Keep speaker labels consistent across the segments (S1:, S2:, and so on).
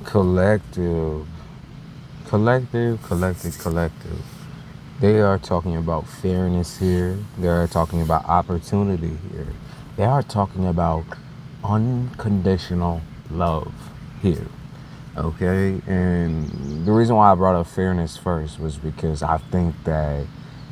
S1: Collective, collective. They are talking about fairness here. They are talking about opportunity here. They are talking about unconditional love here. Okay, and the reason why I brought up fairness first was because I think that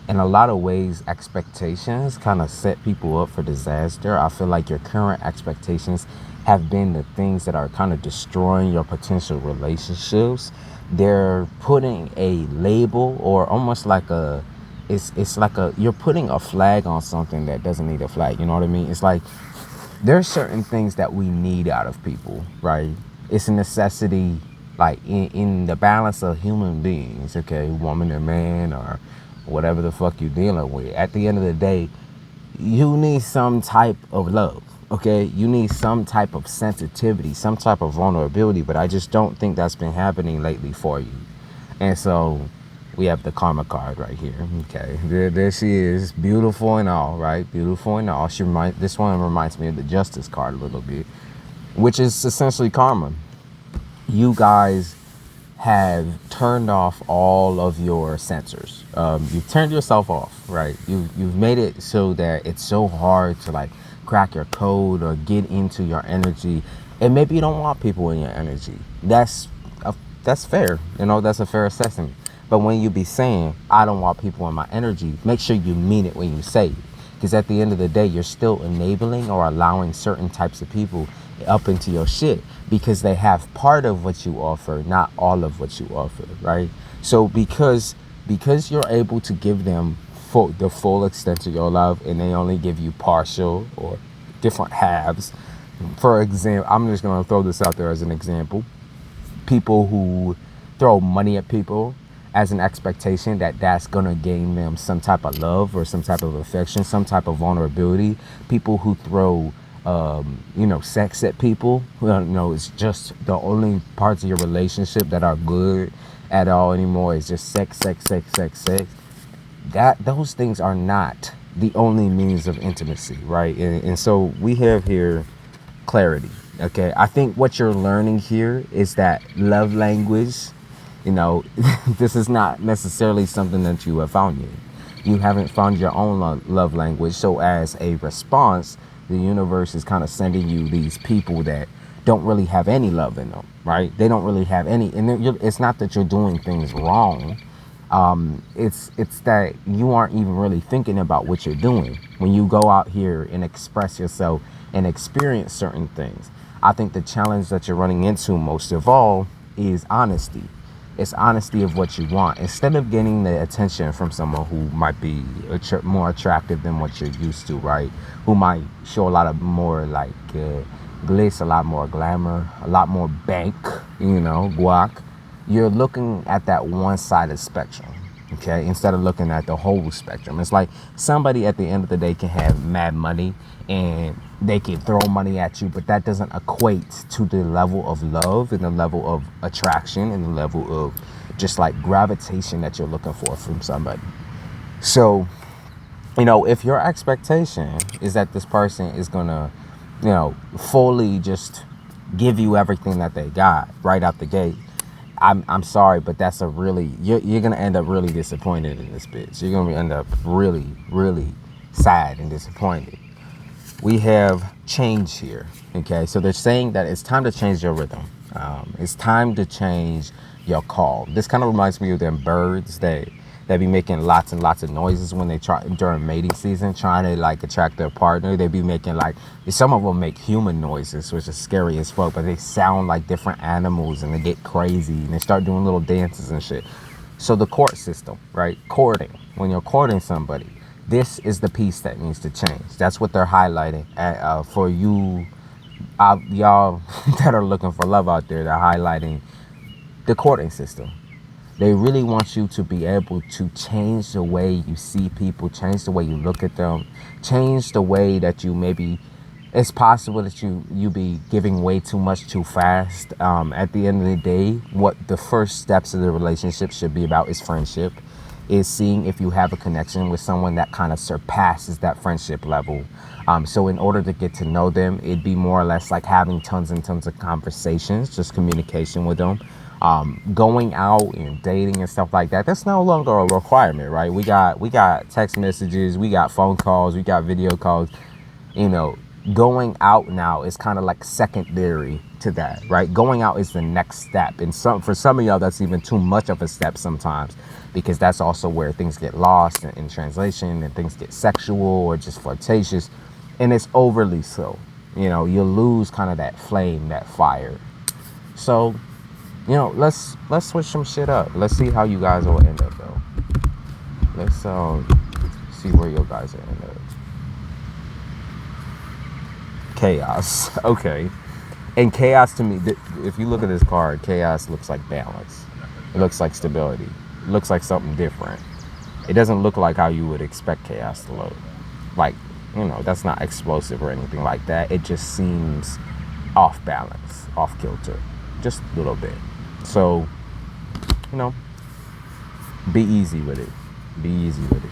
S1: in a lot of ways, expectations kind of set people up for disaster. I feel like your current expectations have been the things that are kind of destroying your potential relationships. They're putting a label or almost like a it's like a you're putting a flag on something that doesn't need a flag. You know what I mean? It's like there's certain things that we need out of people, right? It's a necessity, like in the balance of human beings, okay, woman or man or whatever the fuck you're dealing with. At the end of the day, you need some type of love, okay? You need some type of sensitivity, some type of vulnerability, but I just don't think that's been happening lately for you. And so we have the karma card right here. Okay, there she is, beautiful and all, right? Beautiful and all. This one reminds me of the justice card a little bit, which is essentially karma. You guys have turned off all of your sensors. You've turned yourself off, right? You've made it so that it's so hard to like crack your code or get into your energy, and maybe you don't want people in your energy. That's fair. You know, that's a fair assessment. But when you be saying, I don't want people in my energy, make sure you mean it when you say it. Because at the end of the day, you're still enabling or allowing certain types of people up into your shit because they have part of what you offer, not all of what you offer, right? So because you're able to give them the full extent of your love and they only give you partial or different halves. For example, I'm just going to throw this out there as an example. People who throw money at people as an expectation that that's going to gain them some type of love or some type of affection, some type of vulnerability. People who throw sex at people, it's just the only parts of your relationship that are good at all anymore is just sex, sex, sex, sex, sex. Those things are not the only means of intimacy, right? And so we have here clarity. Okay, I think what you're learning here is that love language, this is not necessarily something that you have found yet. You haven't found your own love language. So as a response, the universe is kind of sending you these people that don't really have any love in them, right? They don't really have any, and it's not that you're doing things wrong. It's that you aren't even really thinking about what you're doing when you go out here and express yourself and experience certain things. I think the challenge that you're running into most of all is honesty. It's honesty of what you want. Instead of getting the attention from someone who might be more attractive than what you're used to, right? Who might show a lot of more like glitz, a lot more glamour, a lot more bank, guac. You're looking at that one-sided spectrum, okay? Instead of looking at the whole spectrum. It's like somebody at the end of the day can have mad money and they can throw money at you, but that doesn't equate to the level of love and the level of attraction and the level of just like gravitation that you're looking for from somebody. So, if your expectation is that this person is gonna, fully just give you everything that they got right out the gate, I'm sorry, but that's you're gonna end up really disappointed in this bitch. You're gonna end up really, really sad and disappointed. We have change here. Okay, so they're saying that it's time to change your rhythm. It's time to change your call. This kind of reminds me of them birds that be making lots and lots of noises when they try during mating season, trying to like attract their partner. They be making like some of them make human noises, which is scary as fuck, but they sound like different animals and they get crazy and they start doing little dances and shit. So the court system, right? Courting. When you're courting somebody, this is the piece that needs to change. That's what they're highlighting for you, y'all that are looking for love out there. They're highlighting the courting system. They really want you to be able to change the way you see people, change the way you look at them, change the way that you maybe, it's possible that you be giving way too much too fast. At the end of the day, what the first steps of the relationship should be about is friendship. is seeing if you have a connection with someone that kind of surpasses that friendship level. So in order to get to know them, it'd be more or less like having tons and tons of conversations, just communication with them. Going out and dating and stuff like that, that's no longer a requirement, right? We got text messages, we got phone calls, we got video calls. You know, going out now is kind of like secondary to that, right? Going out is the next step, and for some of y'all, that's even too much of a step sometimes, because that's also where things get lost in translation, and things get sexual or just flirtatious, and it's overly so. You know, you lose kind of that flame, that fire. So, you know, let's switch some shit up. Let's see how you guys will end up, though. Let's see where you guys will end up. Chaos. Okay. And chaos, to me, if you look at this card, chaos looks like balance. It looks like stability. It looks like something different. It doesn't look like how you would expect chaos to look. Like, you know, that's not explosive or anything like that. It just seems off balance, off kilter, just a little bit. So, you know, be easy with it. Be easy with it.